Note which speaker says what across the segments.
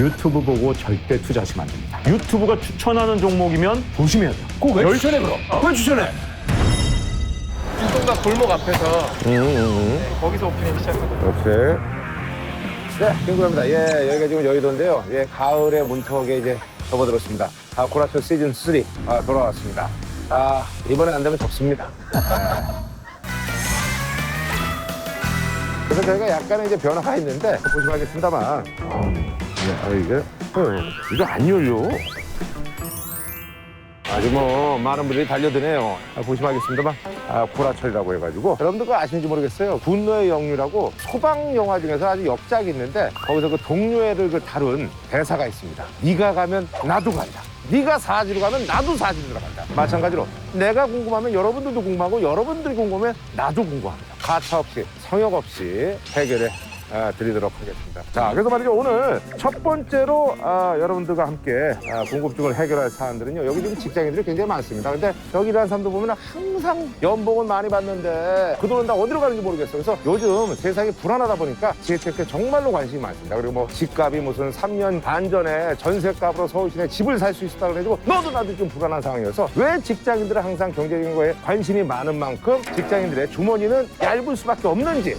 Speaker 1: 유튜브 보고 절대 투자하시면 안 됩니다. 유튜브가 추천하는 종목이면 조심해야 돼요.
Speaker 2: 그거 왜 추천해 그럼? 왜 추천해?
Speaker 3: 중동가 골목 앞에서 거기서 오프닝 시작하거든요.
Speaker 2: 오케이. 네, 김구입니다. 예, 여기가 지금 여의도인데요. 예, 가을의 문턱에 이제 접어들었습니다. 고라철 시즌 3 돌아왔습니다. 이번에 안 되면 접습니다. 그래서 저희가 약간의 이제 변화가 있는데 조심하겠습니다만. 이거 안 열려. 아주 뭐 많은 분들이 달려드네요. 보시면 고라철이라고 해가지고 여러분들 그거 아시는지 모르겠어요. 분노의 영유라고 소방 영화 중에서 아주 역작이 있는데 거기서 그 동료애를 다룬 대사가 있습니다. 네가 가면 나도 간다. 네가 사지로 가면 나도 사지로 간다. 마찬가지로 내가 궁금하면 여러분들도 궁금하고 여러분들이 궁금하면 나도 궁금합니다. 가차 없이 성역 없이 해결해 드리도록 하겠습니다. 자, 그래서 말이죠. 오늘 첫 번째로 여러분들과 함께 궁금증을 해결할 사안들은요. 여기 지금 직장인들이 굉장히 많습니다. 근데 여기 일하는 사람들 보면 항상 연봉은 많이 받는데 그 돈은 다 어디로 가는지 모르겠어요. 그래서 요즘 세상이 불안하다 보니까 재테크에 정말로 관심이 많습니다. 그리고 뭐 집값이 무슨 3년 반 전에 전세값으로 서울 시내에 집을 살 수 있었다 그래가지고 너도 나도 좀 불안한 상황이어서 왜 직장인들은 항상 경제적인 거에 관심이 많은 만큼 직장인들의 주머니는 얇을 수밖에 없는지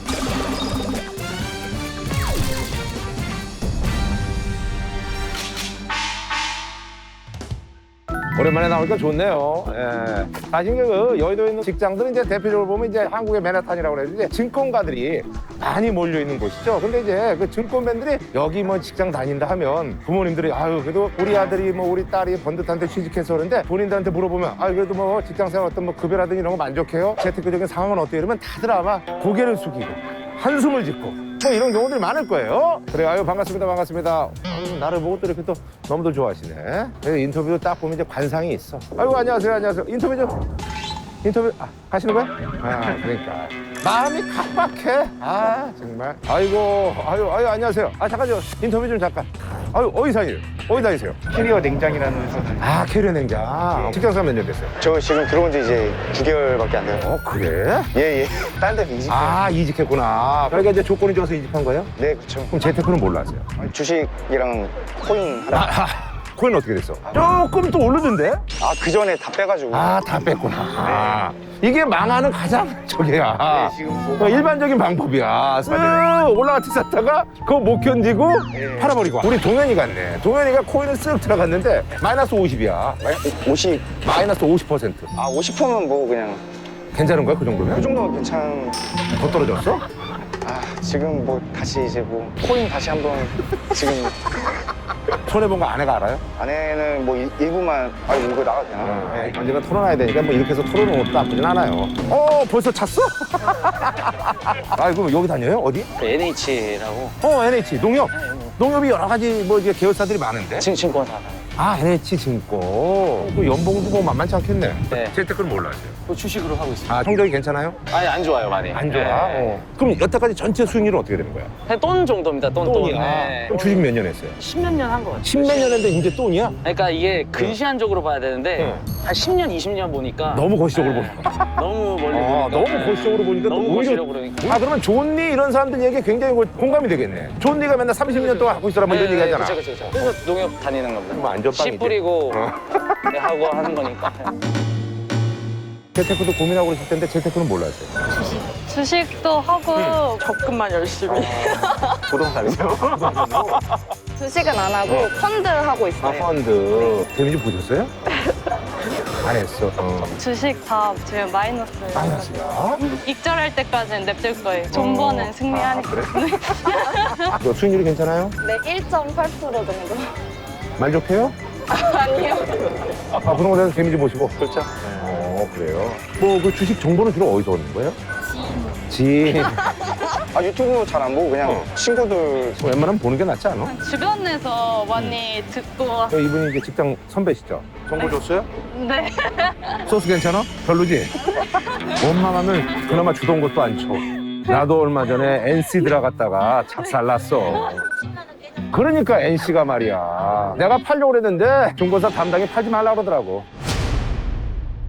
Speaker 2: 오랜만에 나오니까 좋네요. 예. 사실 그 여의도에 있는 직장들은 이제 대표적으로 보면 이제 한국의 맨하탄이라고 그래서 이제 증권가들이 많이 몰려 있는 곳이죠. 근데 이제 그 증권맨들이 여기 뭐 직장 다닌다 하면 부모님들이 아유 그래도 우리 아들이 뭐 우리 딸이 번듯한데 취직해서 그런데 본인들한테 물어보면 아유 그래도 뭐 직장생활 어떤 뭐 급여라든지 이런 거 만족해요? 재테크적인 상황은 어때요? 이러면 다들 아마 고개를 숙이고 한숨을 짓고 뭐 이런 경우들이 많을 거예요. 그래 아유 반갑습니다 반갑습니다. 나를 보고 또 이렇게 또 너무도 좋아하시네. 인터뷰도 딱 보면 이제 관상이 있어. 아이고 안녕하세요 안녕하세요. 인터뷰 좀 인터뷰 하시는 거야? 그러니까 마음이 각박해. 정말. 아이고 아유 안녕하세요. 잠깐요 인터뷰 좀 잠깐. 아유 어디 다니세요?
Speaker 3: 캐리어 냉장이라는 회사.
Speaker 2: 캐리어 냉장. 직장생활 몇 년 됐어요?
Speaker 4: 저 지금 들어온 지 이제 9개월밖에 안 돼요.
Speaker 2: 그래?
Speaker 4: 예. 딴 데로 이직.
Speaker 2: 이직했구나. 그러니까 이제 조건이 좋아서 이직한 거예요?
Speaker 4: 네, 그렇죠.
Speaker 2: 그럼 재테크는 뭘로 하세요?
Speaker 4: 주식이랑 코인 하나.
Speaker 2: 코인 어떻게 됐어? 조금 또 오르던데?
Speaker 4: 그 전에 다 빼가지고.
Speaker 2: 다 뺐구나. 이게 망하는 가장 저기야.
Speaker 4: 지금
Speaker 2: 일반적인 방법이야. 쓱 올라갔다 샀다가 그거 못 견디고 팔아버리고. 우리 동현이 같네. 동현이가 코인을 쓱 들어갔는데 마이너스 50이야.
Speaker 4: 50.
Speaker 2: 마이너스 50%.
Speaker 4: 50%면 뭐 그냥.
Speaker 2: 괜찮은 거야, 그 정도면?
Speaker 4: 그 정도면 괜찮.
Speaker 2: 더 떨어졌어?
Speaker 4: 지금 뭐 다시 이제 뭐 코인 다시 한번 지금
Speaker 2: 손해본 거 아내가 알아요?
Speaker 4: 아내는 뭐 일부만 이거 나가도 되나?
Speaker 2: 언젠가 털어놔야 되니까 뭐 이렇게 해서 털어놓은 것도 나쁘진 않아요. 벌써 찼어? 그럼 여기 다녀요? 어디?
Speaker 5: NH라고
Speaker 2: NH, 농협. 농협이 여러 가지 뭐 이제 계열사들이 많은데.
Speaker 5: 증권사.
Speaker 2: NH 증권. 그 연봉도 뭐 만만치 않겠네.
Speaker 5: 네.
Speaker 2: 재테크는 뭘로 하세요?
Speaker 5: 또 주식으로 하고 있습니다.
Speaker 2: 성적이 괜찮아요?
Speaker 5: 아니 안 좋아요 많이.
Speaker 2: 안 좋아?
Speaker 5: 네.
Speaker 2: 그럼 여태까지 전체 수익률은 어떻게 되는 거야?
Speaker 5: 그냥 돈 정도입니다. 돈. 네.
Speaker 2: 그럼 주식 몇 년 했어요?
Speaker 5: 10몇 년 한 것 같아요.
Speaker 2: 10몇 년 했는데 이제 돈이야?
Speaker 5: 그러니까 이게 근시안적으로 봐야 되는데 한 10년, 20년 보니까
Speaker 2: 너무 거시적으로
Speaker 5: 네.
Speaker 2: 보니까.
Speaker 5: 너무 멀리 보니까.
Speaker 2: 너무 거시적으로 보니까 또
Speaker 5: 너무
Speaker 2: 오히려.
Speaker 5: 거시적으로 그러니까.
Speaker 2: 그러면 존니 이런 사람들 얘기에 굉장히 공감이 되겠네. 존니가 맨날 30년 동안 하고 있으라 뭐 이런 얘기 하잖아.
Speaker 5: 그렇죠. 그래서 농협 다니는 겁니다.
Speaker 2: 그럼 안전빵이지.
Speaker 5: 씨 뿌리고 네, 하고 하는 거니까.
Speaker 2: 재테크도 고민하고 그러실 텐데 재테크는 뭘로 하세요?
Speaker 6: 주식도 하고 적금만 열심히.
Speaker 4: 부동산이죠.
Speaker 6: 주식은 안 하고 펀드 하고 있어요.
Speaker 2: 펀드. 데미지 보셨어요? 안 했어.
Speaker 6: 주식 다 지금 마이너스예요.
Speaker 2: 마이너스야?
Speaker 6: 익절할 때까지는 냅둘 거예요. 존버는 승리하니까.
Speaker 2: 그래? 너 수익률이 괜찮아요?
Speaker 6: 네, 1.8% 정도.
Speaker 2: 만족해요?
Speaker 6: 아니요.
Speaker 2: 그런 거에 대해서 데미지 보시고.
Speaker 4: 그렇죠.
Speaker 2: 그래요? 그 주식 정보는 주로 어디서 얻는 거예요? 지인.
Speaker 4: 유튜브 잘 안 보고 그냥 친구들.
Speaker 2: 웬만하면 보는 게 낫지 않아?
Speaker 6: 주변에서 많이 듣고.
Speaker 2: 이분이 이제 직장 선배시죠? 정보 줬어요?
Speaker 6: 네.
Speaker 2: 소스 괜찮아? 별로지? 원망하면 그나마 주던 것도 안 쳐. 나도 얼마 전에 NC 들어갔다가 작살났어. 그러니까 NC가 말이야. 내가 팔려고 그랬는데 중고사 담당이 팔지 말라고 그러더라고.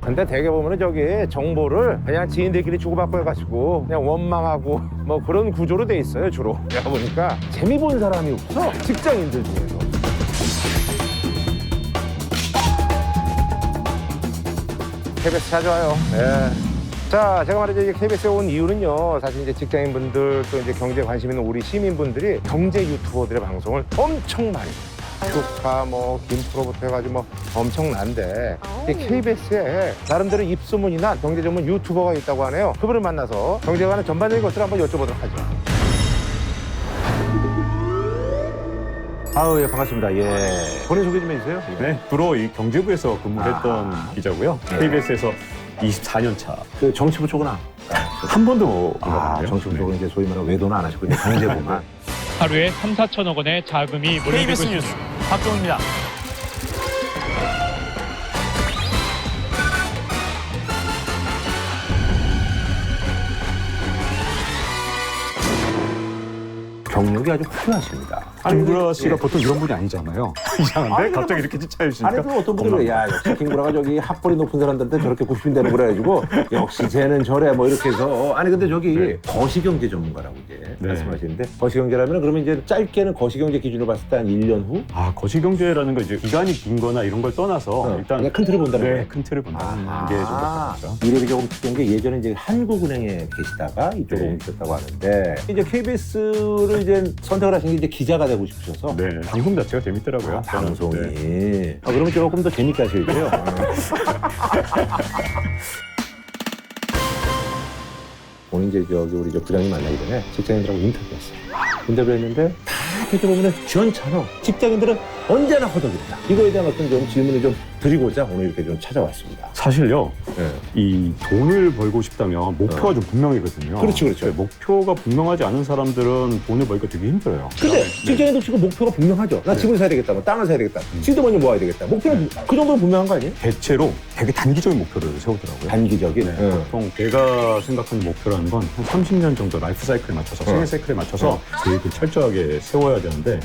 Speaker 2: 근데 대개 보면은 저기 정보를 그냥 지인들끼리 주고받고 해가지고 그냥 원망하고 뭐 그런 구조로 돼 있어요, 주로. 내가 보니까 재미 본 사람이 없어. 직장인들 중에서. KBS 찾아와요. 예. 자, 제가 말이죠. 이제 KBS에 온 이유는요. 사실 이제 직장인분들 또 이제 경제에 관심 있는 우리 시민분들이 경제 유튜버들의 방송을 엄청 많이 조카 뭐 김프로부터 해가지고 뭐 엄청난데 이 KBS에 나름대로 입소문이 난 경제 전문 유튜버가 있다고 하네요. 그분을 만나서 경제에 관한 전반적인 것들을 한번 여쭤보도록 하죠. 아우, 예, 반갑습니다. 예. 본인 소개 좀 해주세요.
Speaker 1: 네, 주로 이 경제부에서 근무했던 기자고요. KBS에서 24년 차.
Speaker 2: 그 정치부 쪽은
Speaker 1: 한 번도 안
Speaker 2: 아,
Speaker 1: 가봤는데요.
Speaker 2: 정치부 쪽은 이제 소위 말하는 외도는 안 하시고 이제 경제부만.
Speaker 7: 하루에 3, 4천억 원의 자금이 몰리고 있습니다.
Speaker 5: 박종입니다.
Speaker 2: 경력이 아주 훌륭하십니다.
Speaker 1: 김구라 씨가
Speaker 2: 예.
Speaker 1: 보통 이런 분이 아니잖아요. 이상한데?
Speaker 2: 아니,
Speaker 1: 갑자기 이렇게 칭찬해
Speaker 2: 아니,
Speaker 1: 주시니까.
Speaker 2: 그 어떤 분이 그래. 야, 역시 김구라가 저기 학벌이 높은 사람들한테 저렇게 구십인대로 그래가지고 역시 쟤는 저래 뭐 이렇게 해서. 아니, 근데 저기
Speaker 1: 네.
Speaker 2: 거시경제 전문가라고 이제
Speaker 1: 네.
Speaker 2: 말씀하시는데 거시경제라면 그러면 이제 짧게는 거시경제 기준으로 봤을 때 한 1년 후?
Speaker 1: 아, 거시경제라는 건 이제 기간이 긴 거나 이런 걸 떠나서 일단
Speaker 2: 그냥 큰 틀을 본다는
Speaker 1: 네,
Speaker 2: 거예요.
Speaker 1: 큰 틀을 본다는
Speaker 2: 아하.
Speaker 1: 게 좀 맞죠.
Speaker 2: 이력이 조금 특이한 게 예전에 이제 한국은행에 계시다가 이쪽으로
Speaker 1: 네.
Speaker 2: 옮기셨다고 하는데 이제 KBS를 이제 선택을 하신 게 이제 기자가 되고 싶으셔서
Speaker 1: 네, 방송 자체가 재밌더라고요.
Speaker 2: 방송이.
Speaker 1: 네.
Speaker 2: 그러면 조금 더 재밌게 하셔야죠. 오늘 이제 저기 우리 저 부장님 만나기 전에 직장인들하고 인터뷰했어요. 인터뷰를 했는데 다 되돌아보면 지원처럼 직장인들은 언제나 허덕이다. 이거에 대한 어떤 좀 질문을 좀 드리고자 오늘 이렇게 좀 찾아왔습니다.
Speaker 1: 사실요,
Speaker 2: 네.
Speaker 1: 이 돈을 벌고 싶다면 목표가 좀 분명히거든요.
Speaker 2: 그렇죠, 그렇죠.
Speaker 1: 근데 목표가 분명하지 않은 사람들은 돈을 벌기가 되게 힘들어요.
Speaker 2: 근데 직장인도 지금 목표가 분명하죠. 나 집을 사야 되겠다, 뭐 땅을 사야 되겠다, 시드머니 모아야 되겠다. 목표는 그 정도는 분명한 거 아니에요?
Speaker 1: 대체로 되게 단기적인 목표를 세우더라고요.
Speaker 2: 단기적인.
Speaker 1: 네, 보통 제가 생각하는 목표라는 건 한 30년 정도 라이프 사이클에 맞춰서, 생애 사이클에 맞춰서 계획을 철저하게 세워야 되는데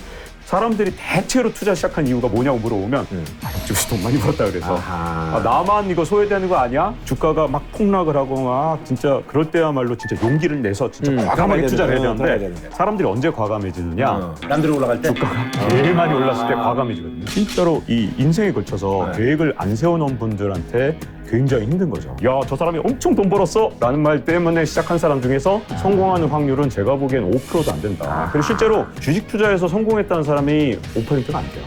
Speaker 1: 사람들이 대체로 투자 시작한 이유가 뭐냐고 물어보면 옆집에서 돈 많이 벌었다 그래서
Speaker 2: 아하.
Speaker 1: 아, 나만 이거 소외되는 거 아니야? 주가가 막 폭락을 하고 막 진짜 그럴 때야말로 진짜 용기를 내서 진짜 과감하게
Speaker 2: 들어가야
Speaker 1: 투자를 해야
Speaker 2: 들어가야
Speaker 1: 되는데
Speaker 2: 되는데.
Speaker 1: 사람들이 언제 과감해지느냐?
Speaker 2: 남들이 올라갈 때?
Speaker 1: 제일 많이 올랐을 때 과감해지거든요. 진짜로 이 인생에 걸쳐서
Speaker 2: 네.
Speaker 1: 계획을 안 세워놓은 분들한테 굉장히 힘든 거죠. 야, 저 사람이 엄청 돈 벌었어! 라는 말 때문에 시작한 사람 중에서 성공하는 확률은 제가 보기엔 5%도 안 된다. 그리고 실제로 주식 투자에서 성공했다는 사람이 5%가 안 돼요.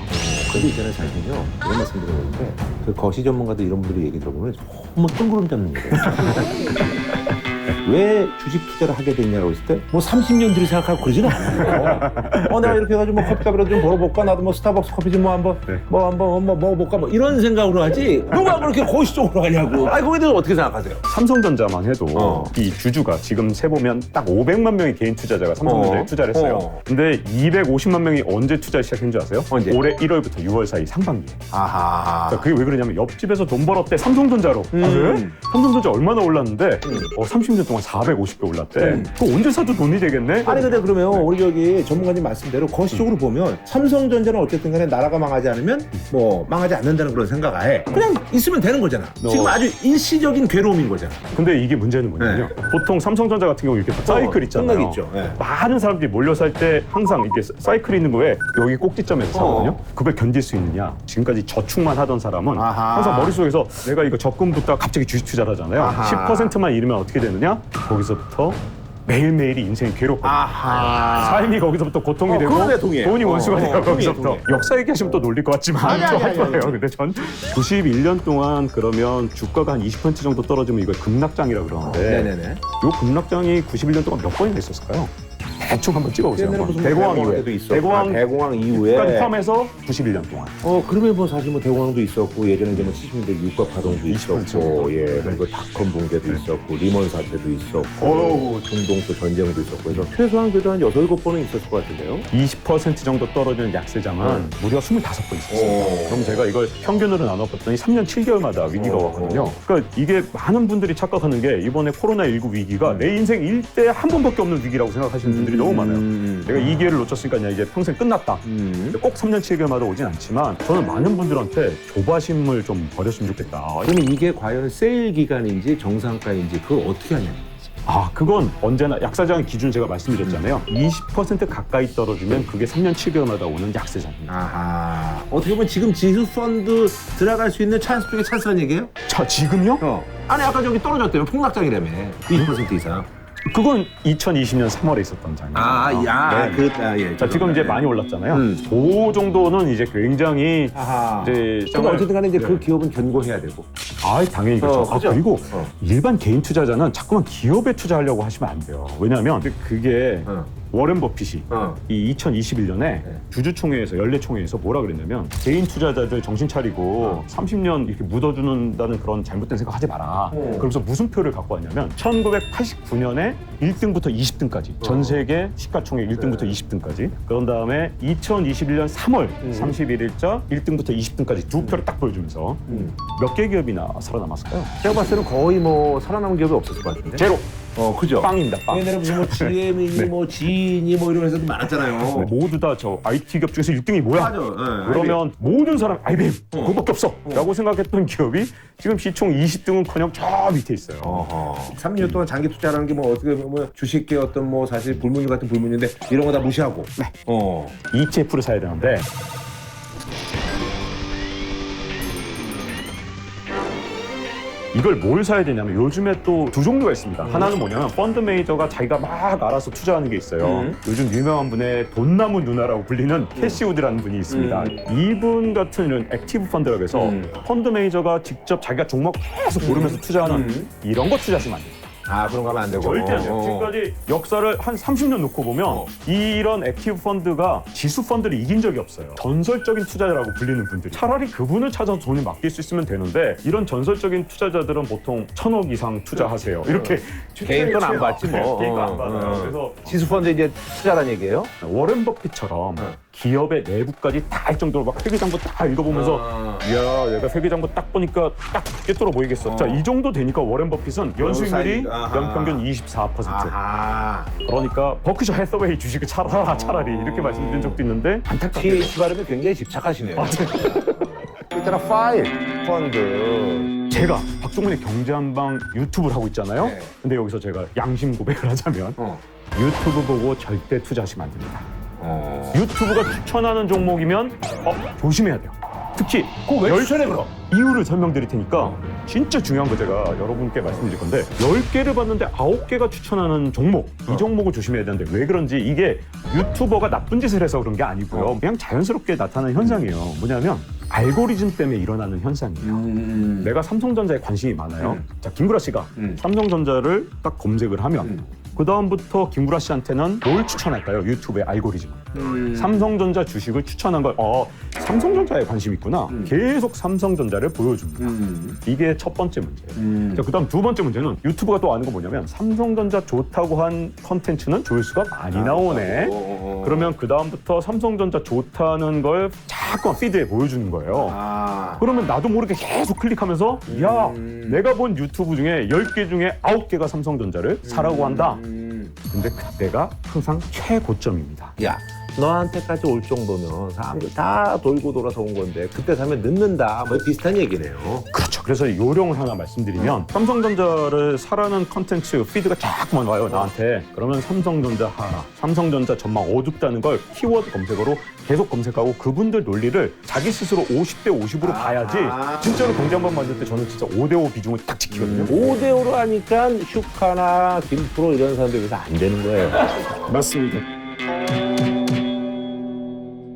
Speaker 2: 근데 있잖아요, 사실은요. 이런 말씀 드려보는데 그 거시 전문가들 이런 분들이 얘기 들어보면 너무 뜬구름 잡는 얘기예요. 왜 주식 투자를 하게 됐냐고 했을 때 뭐 30년 뒤를 생각하고 그러지는 않아요. 내가 이렇게 해가지고 뭐 커피값이라도 좀 벌어볼까? 나도 뭐 스타벅스 커피 좀 뭐 한번
Speaker 1: 네.
Speaker 2: 한번 먹어볼까? 뭐 이런 생각으로 하지 누가 그렇게 거시 쪽으로 하냐고. 아니 거기에 대해서 어떻게 생각하세요?
Speaker 1: 삼성전자만 해도 이 주주가 지금 세보면 딱 500만 명의 개인 투자자가 삼성전자에 투자를 했어요. 근데 250만 명이 언제 투자 시작한 줄 아세요?
Speaker 2: 언제?
Speaker 1: 올해 1월부터 6월 사이 상반기에.
Speaker 2: 아하.
Speaker 1: 그러니까 그게 왜 그러냐면 옆집에서 돈 벌었대 삼성전자로. 아, 그래? 삼성전자 얼마나 올랐는데 30년 동안 450배 올랐대. 그거 언제 사도 돈이 되겠네?
Speaker 2: 아니 근데 그러면 우리 저기 전문가님 말씀대로 거시적으로 보면 삼성전자는 어쨌든 간에 나라가 망하지 않으면 뭐 망하지 않는다는 그런 생각하에 그냥 있으면 되는 거잖아. 지금 아주 일시적인 괴로움인 거잖아.
Speaker 1: 근데 이게 문제는 뭐냐면요. 보통 삼성전자 같은 경우 이렇게 사이클 있잖아요.
Speaker 2: 생각이 있죠. 네.
Speaker 1: 많은 사람들이 몰려 살 때 항상 이렇게 사이클이 있는 거에 여기 꼭지점에서 사거든요. 그걸 견딜 수 있느냐. 지금까지 저축만 하던 사람은
Speaker 2: 아하.
Speaker 1: 항상 머릿속에서 내가 이거 적금 붓다가 갑자기 주식 투자를 하잖아요.
Speaker 2: 아하.
Speaker 1: 10%만 잃으면 어떻게 되느냐? 거기서부터 매일매일이 인생이 괴롭거든요.
Speaker 2: 아하.
Speaker 1: 삶이 거기서부터 고통이 되고
Speaker 2: 그건 내 동의해요.
Speaker 1: 돈이 원수가 돼요.
Speaker 2: 동의해,
Speaker 1: 거기서부터.
Speaker 2: 동의해.
Speaker 1: 역사 얘기하시면 또 놀릴 것 같지만
Speaker 2: 아니,
Speaker 1: 좋아요. 근데 전 91년 동안 그러면 주가가 한 20% 정도 떨어지면 이걸 급락장이라 그러는데
Speaker 2: 네네네.
Speaker 1: 이 급락장이 91년 동안 몇 번이나 있었을까요? 대충 한번 찍어보세요.
Speaker 2: 옛날에 무슨
Speaker 1: 대공황
Speaker 2: 대공황
Speaker 1: 이후에.
Speaker 2: 때도 있었고, 대공황 이후에.
Speaker 1: 까지 포함해서 91년 동안.
Speaker 2: 그러면 뭐 사실 뭐 대공황도 있었고 예전에 이제 뭐 70년대 유가 파동도 있었고, 예, 그리고 닷컴 붕괴도 있었고, 리먼 사태도 있었고, 중동 또 전쟁도 있었고, 그래서 최소한 그래도 한 6, 7번은 있었을 것 같은데요.
Speaker 1: 20% 정도 떨어지는 약세장은 무려 25번 있었어요. 그럼 제가 이걸 평균으로 나눠봤더니 3년 7개월마다 위기가 왔거든요. 그러니까 이게 많은 분들이 착각하는 게 이번에 코로나19 위기가 내 인생 일대 한 번밖에 없는 위기라고 생각하시는 분들이 너무 많아요. 내가 이 기회를 놓쳤으니까 그냥 이제 평생 끝났다. 근데 꼭 3년 7개월마다 오진 않지만 저는 많은 분들한테 조바심을 좀 버렸으면 좋겠다.
Speaker 2: 그러면 이게 과연 세일 기간인지 정상가인지 그걸 어떻게 하냐?
Speaker 1: 그건 언제나 약세장 기준 제가 말씀드렸잖아요. 20% 가까이 떨어지면 그게 3년 7개월마다 오는 약세장입니다.
Speaker 2: 아하. 어떻게 보면 지금 지수 펀드 들어갈 수 있는 찬스 중에 찬스란 얘기예요?
Speaker 1: 자, 지금요?
Speaker 2: 아니 아까 저기 떨어졌대요. 폭락장이라며. 20% 이상.
Speaker 1: 그건 2020년 3월에 있었던 장이에요.
Speaker 2: 예.
Speaker 1: 자, 지금 이제 많이 올랐잖아요. 그 정도는 이제 굉장히
Speaker 2: 아하.
Speaker 1: 이제
Speaker 2: 그럼 어쨌든 간에 이제 그 기업은 견고해야 되고.
Speaker 1: 당연히 그렇죠.
Speaker 2: 그죠?
Speaker 1: 그리고 일반 개인 투자자는 자꾸만 기업에 투자하려고 하시면 안 돼요. 왜냐하면 그게 워렌 버핏이 이 2021년에 주주총회에서 연례총회에서 뭐라 그랬냐면 개인 투자자들 정신 차리고 30년 이렇게 묻어주는다는 그런 잘못된 생각 하지 마라. 그러면서 무슨 표를 갖고 왔냐면 1989년에 1등부터 20등까지 전 세계 시가총액 1등부터 20등까지 그런 다음에 2021년 3월 31일자 1등부터 20등까지 두 표를 딱 보여주면서 몇 개 기업이나 살아남았을까요?
Speaker 2: 제가 봤을 때는 거의 뭐 살아남은 기업이 없었을 것 같은데.
Speaker 1: 제로.
Speaker 2: 그죠?
Speaker 1: 빵입니다. 빵.
Speaker 2: 옛날에 무슨 뭐 GM이니 뭐 지인이 뭐 이런 회사도 많았잖아요.
Speaker 1: 모두 다 저 IT 기업 중에서 1등이 뭐야?
Speaker 2: 맞아.
Speaker 1: 그러면 모든 사람 IBM 그거밖에 없어 라고 생각했던 기업이 지금 시총 20등은커녕 저 밑에 있어요.
Speaker 2: 3년 동안 장기 투자라는 게 뭐 어떻게 보면 주식계 어떤 뭐 사실 불문율 같은 불문인데 이런 거 다 무시하고.
Speaker 1: ETF를 사야 되는데 이걸 뭘 사야 되냐면 요즘에 또 두 종류가 있습니다. 하나는 뭐냐면 펀드 매니저가 자기가 막 알아서 투자하는 게 있어요. 요즘 유명한 분의 돈나무 누나라고 불리는 캐시우드라는 분이 있습니다. 이분 같은 이런 액티브 펀드라고 해서 펀드 매니저가 직접 자기가 종목 계속 고르면서 투자하는 이런 거 투자하시면 안 돼요.
Speaker 2: 그런 거 하면 안 되고.
Speaker 1: 절대 안 돼요. 지금까지 역사를 한 30년 놓고 보면 이런 액티브 펀드가 지수 펀드를 이긴 적이 없어요. 전설적인 투자자라고 불리는 분들이. 차라리 그분을 찾아서 돈을 맡길 수 있으면 되는데 이런 전설적인 투자자들은 보통 1,000억 이상 투자하세요. 이렇게
Speaker 2: 개인 건 안 받지 뭐.
Speaker 1: 개인 건 안 받아요. 그래서
Speaker 2: 지수펀드 이제 투자라는 얘기예요?
Speaker 1: 워렌 버핏처럼 기업의 내부까지 다 할 정도로 막 회계장부 딱 읽어보면서 이야 내가 회계장부 딱 보니까 딱 꿰뚫어 보이겠어. 자, 이 정도 되니까 워렌 버핏은 연수익률이 연평균 24%. 그러니까 버크셔 해서웨이 주식을 차라리 이렇게 말씀드린 적도 있는데 안타깝게
Speaker 2: TH 발음이 굉장히 집착하시네요. 있잖아, 파일 펀드.
Speaker 1: 제가 박종훈의 경제한방 유튜브를 하고 있잖아요.
Speaker 2: 네.
Speaker 1: 근데 여기서 제가 양심 고백을 하자면 유튜브 보고 절대 투자하시면 안 됩니다. 유튜브가 추천하는 종목이면 조심해야 돼요. 특히
Speaker 2: 왜 추천해 그럼?
Speaker 1: 이유를 설명드릴 테니까 진짜 중요한 거 제가 여러분께 말씀드릴 건데 10개를 봤는데 9개가 추천하는 종목 이 종목을 조심해야 되는데 왜 그런지 이게 유튜버가 나쁜 짓을 해서 그런 게 아니고요. 그냥 자연스럽게 나타나는 현상이에요. 뭐냐면 알고리즘 때문에 일어나는 현상이에요. 내가 삼성전자에 관심이 많아요. 자, 김구라 씨가 삼성전자를 딱 검색을 하면 그 다음부터 김구라 씨한테는 뭘 추천할까요? 유튜브의 알고리즘. 삼성전자 주식을 추천한 걸 삼성전자에 관심 있구나. 계속 삼성전자를 보여줍니다. 이게 첫 번째 문제예요. 자, 그다음 두 번째 문제는 유튜브가 또 아는 거 뭐냐면 삼성전자 좋다고 한 컨텐츠는 조회수가 많이 나오네. 그러면 그 다음부터 삼성전자 좋다는 걸 자꾸 피드에 보여주는 거예요. 그러면 나도 모르게 계속 클릭하면서 야 내가 본 유튜브 중에 10개 중에 9개가 삼성전자를 사라고 한다. 근데 그때가 항상 최고점입니다.
Speaker 2: 야, 너한테까지 올 정도면 사람들 다 돌고 돌아서 온 건데 그때 사면 늦는다. 뭐 비슷한 얘기네요.
Speaker 1: 그렇죠. 그래서 요령을 하나 말씀드리면 삼성전자를 사라는 컨텐츠 피드가 자꾸만 와요 나한테. 그러면 삼성전자 하라, 삼성전자 전망 어둡다는 걸 키워드 검색어로 계속 검색하고 그분들 논리를 자기 스스로 50대 50으로 봐야지 진짜로 경제 한번 만들 때 저는 진짜 5대5 비중을 딱 지키거든요.
Speaker 2: 5대5로 하니까 슈카나 김프로 이런 사람들 위해서 안 되는 거예요.
Speaker 1: 맞습니다.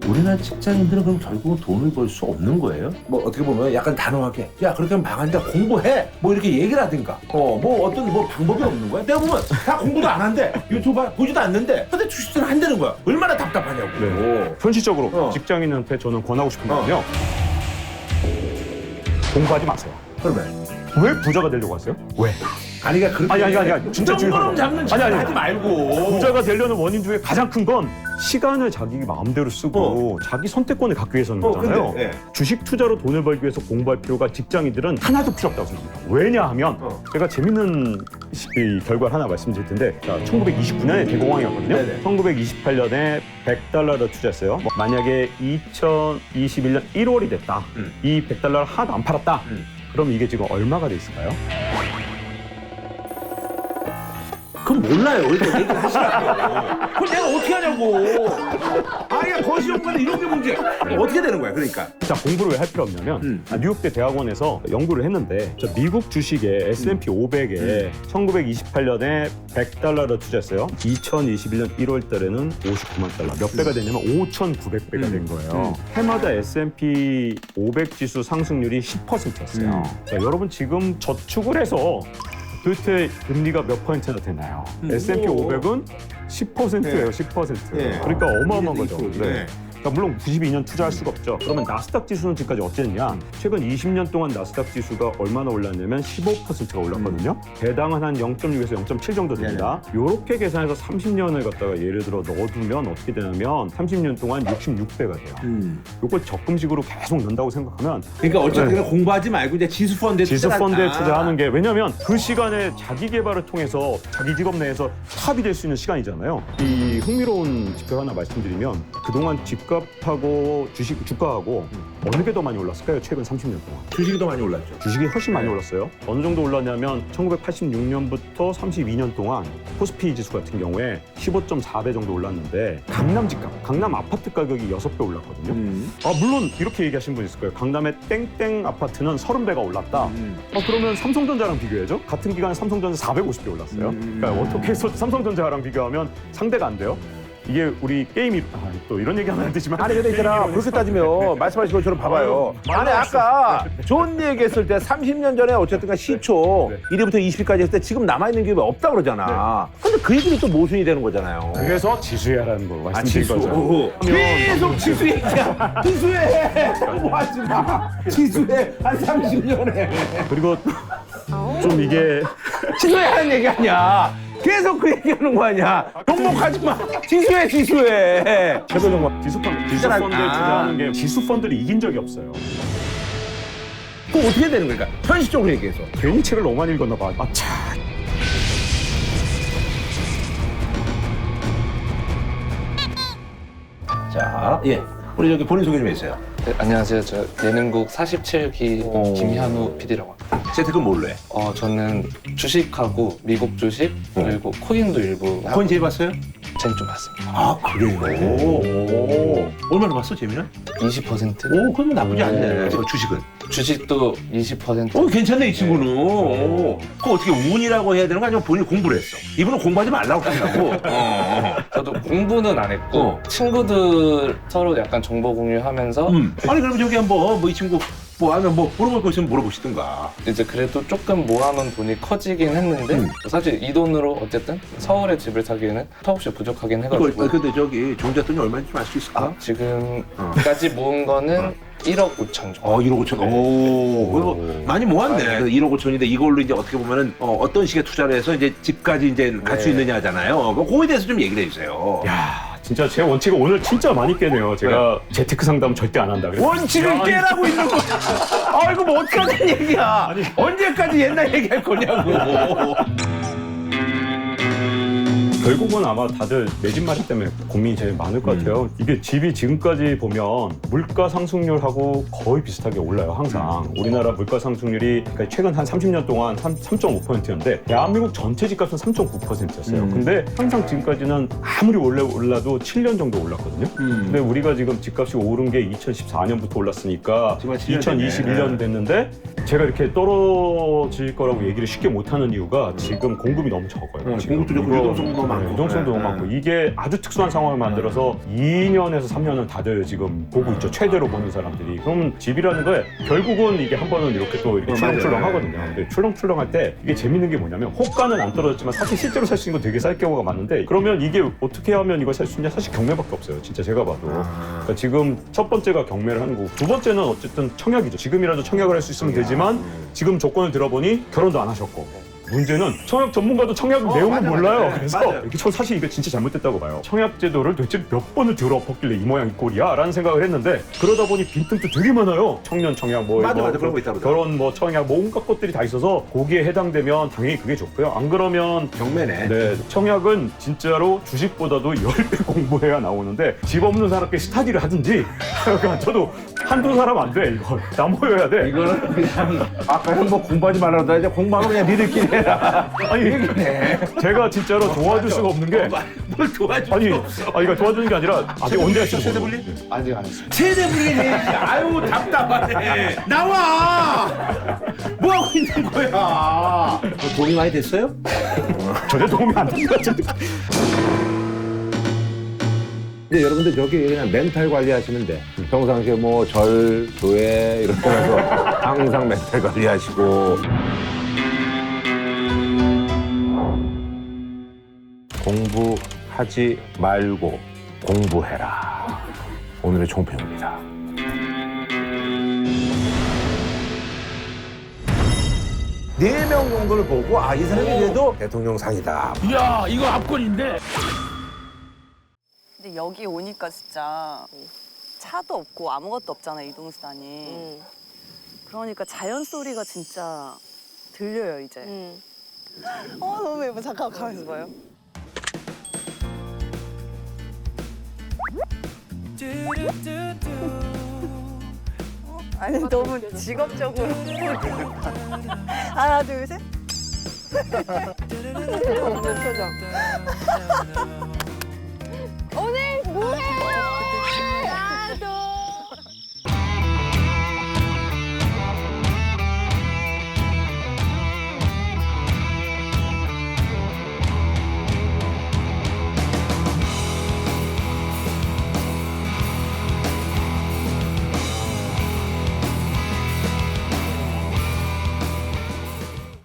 Speaker 2: 우리나라 직장인들은 그럼 결국은 돈을 벌 수 없는 거예요? 뭐 어떻게 보면 약간 단호하게 야 그렇게 하면 망한다 공부해 뭐 이렇게 얘기를 하든가 뭐 어떤 뭐 방법이 없는 거야? 내가 보면 다 공부도 안 한대 유튜브 보지도 않는데 근데 주식들은 한다는 거야. 얼마나 답답하냐고.
Speaker 1: 네. 현실적으로 직장인한테 저는 권하고 싶은 건요. 공부하지 마세요.
Speaker 2: 그러면
Speaker 1: 왜 부자가 되려고 하세요? 왜?
Speaker 2: 아니 그러니까 그렇게
Speaker 1: 아니 진짜 중요한 거.
Speaker 2: 잡는 짓 하지 말고
Speaker 1: 부자가 되려는 원인 중에 가장 큰 건 시간을 자기 마음대로 쓰고 자기 선택권을 갖기 위해서는 거잖아요.
Speaker 2: 근데,
Speaker 1: 주식 투자로 돈을 벌기 위해서 공부할 필요가 직장인들은 하나도 필요 없다고 생각합니다. 왜냐하면 제가 재밌는 이 결과를 하나 말씀드릴 텐데 자, 1929년에 대공황이었거든요. 1928년에 $100를 투자했어요. 만약에 2021년 1월이 됐다. 이 $100를 하나도 안 팔았다. 그럼 이게 지금 얼마가 돼 있을까요?
Speaker 8: 그럼 몰라요. 이거 얘기를 하시라고. 그럼 내가 어떻게 하냐고. 아니, 거시연구는 이런 게 문제야. 어떻게 되는 거야, 그러니까.
Speaker 1: 자, 공부를 왜 할 필요 없냐면 뉴욕대 대학원에서 연구를 했는데 저 미국 주식에 S&P 500에 1928년에 $100를 투자했어요. 2021년 1월 달에는 59만 달러. 몇 배가 되냐면 5,900배가 된 거예요. 해마다 S&P 500 지수 상승률이 10%였어요. 자, 여러분 지금 저축을 해서 도대체 금리가 몇 %나 되나요? S&P 500은 10%예요, 10%.
Speaker 8: 네.
Speaker 1: 그러니까 어마어마한 거죠.
Speaker 8: 2%.
Speaker 1: 네. 그러니까 물론 92년 투자할 수가 없죠. 그러면 나스닥 지수는 지금까지 어쨌냐? 최근 20년 동안 나스닥 지수가 얼마나 올랐냐면 15%가 올랐거든요. 배당은 한 0.6에서 0.7 정도 됩니다. 이렇게 계산해서 30년을 갖다가 예를 들어 넣어두면 어떻게 되냐면 30년 동안 66배가 돼요. 이걸 적금식으로 계속 넣는다고 생각하면
Speaker 8: 그러니까 어쨌든 공부하지 말고 이제 지수펀드에
Speaker 1: 지수펀드에 투자하는 게 왜냐면 그 시간에 자기 개발을 통해서 자기 직업 내에서 탑이 될 수 있는 시간이잖아요. 이 흥미로운 지표 하나 말씀드리면 그동안 집값하고 주가하고 어느 게 더 많이 올랐을까요? 최근 30년 동안.
Speaker 8: 주식이 더 많이 올랐죠.
Speaker 1: 주식이 훨씬 많이 올랐어요. 어느 정도 올랐냐면 1986년부터 32년 동안 코스피 지수 같은 경우에 15.4배 정도 올랐는데 강남 집값, 강남 아파트 가격이 6배 올랐거든요. 물론 이렇게 얘기하시는 분 있을 거예요. 강남의 땡땡 아파트는 30배가 올랐다. 그러면 삼성전자랑 비교해야죠. 같은 기간에 삼성전자 450배 올랐어요. 그러니까 어떻게 해서 삼성전자랑 비교하면 상대가 안 돼요. 이게 우리 게임이 또 이런 얘기하면 안 되지만
Speaker 2: 아니 근데 있잖아 그렇게 따지면 말씀하신 것처럼 봐봐요. 아니 아까 좋은 얘기했을 때 30년 전에 어쨌든 시초 1위부터 20위까지 했을 때 지금 남아있는 기업이 없다 그러잖아. 근데 그 얘기는 또 모순이 되는 거잖아요.
Speaker 1: 그래서 지수야라는 거 말씀드린 거죠.
Speaker 8: 계속 지수 얘기야. 지수해. 공부하지 마. 지수해. 한 30년에.
Speaker 1: 그리고 좀 이게
Speaker 2: 지수해 하는 얘기 아니야. 계속 그 얘기하는 거 아니야. 욕먹하지 마. 지수해 지수해. 최고정
Speaker 1: 지수펀드에 투자하는 게 지수펀드를 이긴 적이 없어요.
Speaker 2: 그럼 어떻게 되는 거니까 현실적으로 얘기해서.
Speaker 1: 괜히 책을 너무 많이 읽었나 봐.
Speaker 8: 자, 예. 우리 저기 본인 소개 좀 해주세요.
Speaker 3: 네, 안녕하세요. 저 예능국 47기 김현우 PD라고 합니다.
Speaker 8: 재테크는 뭘로 해?
Speaker 3: 저는 주식하고 미국 주식 그리고 코인도 일부
Speaker 8: 코인 재봤어요?
Speaker 3: 재미 좀 봤습니다.
Speaker 8: 아, 그래요? 오. 얼마나 봤어, 재미는?
Speaker 3: 20%?
Speaker 8: 오, 그러면 나쁘지 않네. 저 주식은?
Speaker 3: 주식도 20%.
Speaker 8: 오, 괜찮네, 이 친구는. 오. 그거 어떻게 운이라고 해야 되는 거 아니면 본인이 공부를 했어? 이분은 공부하지 말라고 하더라고.
Speaker 3: 저도 공부는 안 했고 친구들 서로 약간 정보 공유하면서
Speaker 8: 아니, 그럼 저기 한번 뭐 이 친구 뭐 하면 뭐 물어볼 거 있으면 물어보시든가.
Speaker 3: 이제 그래도 조금 모아놓은 돈이 커지긴 했는데 사실 이 돈으로 어쨌든 서울에 집을 사기에는 턱없이 부족하긴 해가지고
Speaker 8: 근데 저기 종잣돈이 얼마인지 좀 알 수 있을까?
Speaker 3: 지금까지 모은 거는 1억 5천 정도.
Speaker 8: 1억 5천. 오, 많이 모았네. 1억 5천인데 이걸로 이제 어떻게 보면은 어떤 식의 투자를 해서 이제 집까지 이제 갈 수 있느냐잖아요. 그거에 대해서 좀 얘기를 해주세요.
Speaker 1: 야, 진짜 제 원칙은 오늘 진짜 많이 깨네요. 제가 재테크 상담 절대 안 한다. 그래서.
Speaker 2: 원칙을 깨라고 있는 거. 아 이거 뭐 어떻게 하는 얘기야. 아니, 언제까지 옛날 얘기할 거냐고.
Speaker 1: 결국은 아마 다들 내 집 마련 때문에 고민이 제일 많을 것 같아요. 이게 집이 지금까지 보면 물가 상승률하고 거의 비슷하게 올라요, 항상. 우리나라 물가 상승률이 그러니까 최근 한 30년 동안 3.5%였는데 대한민국 전체 집값은 3.9%였어요. 근데 항상 지금까지는 아무리 올라도 7년 정도 올랐거든요. 근데 우리가 지금 집값이 오른 게 2014년부터 올랐으니까 2021년 됐는데 제가 이렇게 떨어질 거라고 얘기를 쉽게 못하는 이유가 지금 공급이 너무 적어요.
Speaker 8: 공급도 적고 유동성도 너무 많고.
Speaker 1: 유동성도 너무 많고 이게 아주 특수한 상황을 만들어서 2년에서 3년은 다들 지금 보고 있죠. 최대로 보는 사람들이. 그럼 집이라는 거에 결국은 이게 한 번은 이렇게 또 이렇게 출렁출렁 하거든요. 근데 출렁출렁 할 때 이게 재밌는 게 뭐냐면 호가는 안 떨어졌지만 사실 실제로 살 수 있는 건 되게 쌀 경우가 많은데 그러면 이게 어떻게 하면 이걸 살 수 있냐? 사실 경매밖에 없어요. 진짜 제가 봐도. 그러니까 지금 첫 번째가 경매를 하는 거고 두 번째는 어쨌든 청약이죠. 지금이라도 청약을 할 수 있으면 되지만 지금 조건을 들어보니 결혼도 안 하셨고 문제는 청약 전문가도 청약 내용을 몰라요. 그래서 저 사실 이거 진짜 잘못됐다고 봐요. 청약 제도를 도대체 몇 번을 들어엎었길래 이 모양 이 꼴이야 라는 생각을 했는데 그러다 보니 빈틈도 되게 많아요. 청년 청약
Speaker 8: 맞아, 그런 거 있다
Speaker 1: 결혼 뭐 청약 뭐 온갖 것들이 다 있어서 거기에 해당되면 당연히 그게 좋고요. 안 그러면
Speaker 8: 경매네.
Speaker 1: 네, 청약은 진짜로 주식보다도 10배 공부해야 나오는데 집 없는 사람께 스타디를 하든지 그러니까 저도 한두 사람 안 돼, 이거. 다 모여야 돼.
Speaker 8: 이거는 그냥 아까는 뭐 공부하지 말라고 하다 이제 공부하면 그냥 니들끼리 해라.
Speaker 1: 아니, 제가 진짜로 도와줄 수가 없는 게.
Speaker 8: 뭘 도와줄
Speaker 1: 아니,
Speaker 8: 수 없어.
Speaker 1: 그러니까 도와주는 게 아니라 아직 언제 할지도
Speaker 8: 세대
Speaker 1: 모르고.
Speaker 8: 분리?
Speaker 4: 아직 안 했어요.
Speaker 8: 세대 분리 해야지. 아유 답답하네. 나와. 뭐 하고 있는 거야? 돈이 많이 됐어요?
Speaker 1: 전혀 도움이 안 되는 것 같은데.
Speaker 2: 이제 여러분들 저기 그냥 멘탈 관리하시면 돼. 평상시에 뭐 절, 교회 이런 데서 항상 멘탈 관리하시고. 공부하지 말고 공부해라. 오늘의 총평입니다. 네 명 정도를 보고 아, 이 사람이 그래도 대통령 상이다.
Speaker 8: 이야 이거 압권인데.
Speaker 9: 근데 여기 오니까 진짜 차도 없고 아무것도 없잖아 이동수단이. 그러니까 자연 소리가 진짜 들려요 이제. 너무 예뻐. 잠깐 가만있어 봐요. 아니 너무 직업적으로. 하나 둘 셋. 없는 표정.